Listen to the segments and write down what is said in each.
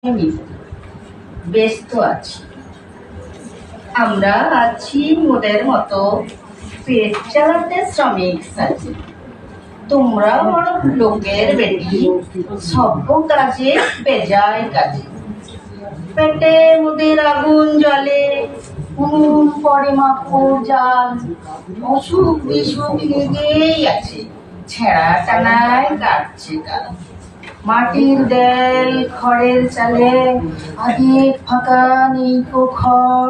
আমি ব্যস্ত আছি। আমরা আছি মোদের মতো পেট চালাতে শ্রমিক সাজি। তোমরা বড় লোকের বেটি, সভ্য কাজে বেজায় কাজে। পেটে মোদের আগুন জ্বলে, উনুন পড়ে মাকড় জাল। অসুখ বিসুখ লেগেই আছে, ছেঁড়া টানায় কাটছে কাল। মাটির দেল খড়ের চালে আগে ফাঁকা নেই ঘর।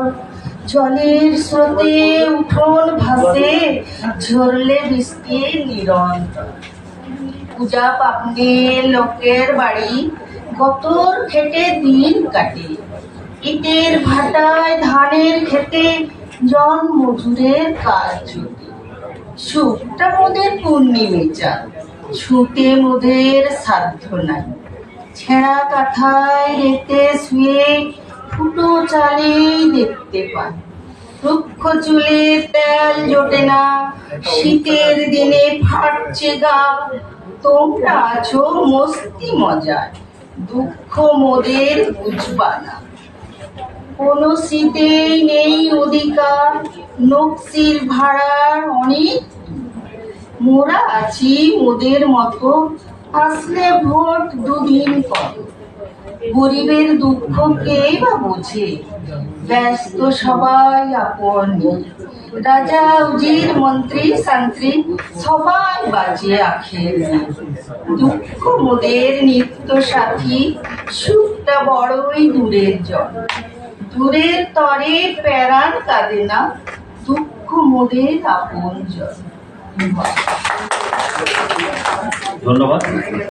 জলের স্রোতে উঠোন ভাসে, ঝরলে বৃষ্টি নিরন্তর। পূজা পাপনে লোকের বাড়ি, গতর খেটে দিন কাটে। ইটের ভাটায় ধানের খেতে জন মজুরের কাজ জুটে। সুখটা মোদের পূর্ণিমে চাঁদ, ছুটে মোদের সাধ্য নাই। ছেঁড়া কাঁথায় রেতে শুয়ে ফুটো চালেই দেখতে পাই। রুক্ষ চুলে তেল জোটে না, শীতের দিনে ফাটছে গা। তোমরা আছো মস্তি মজায়, দুঃখ মোদের বুঝবা না। কোনো শীতেই নেই অধিকার, নকশির ভাড়ার অনেক। মোরা আছি মোদের মতো, আসলে ভোট দুদিন পর। গরিবের দুঃখ কে বা বোঝে, ব্যস্ত সবাই আপন নিয়ে। রাজা উজির মন্ত্রী শান্ত্রী সবাই বাজে আখের নিয়ে। দুঃখ মোদের নিত্য সাথী, সুখটা বড়ই দূরের জন। দূরের তরে প্যারান কাঁদে না, দুঃখ মোদের আপন জন। ধন্যবাদ।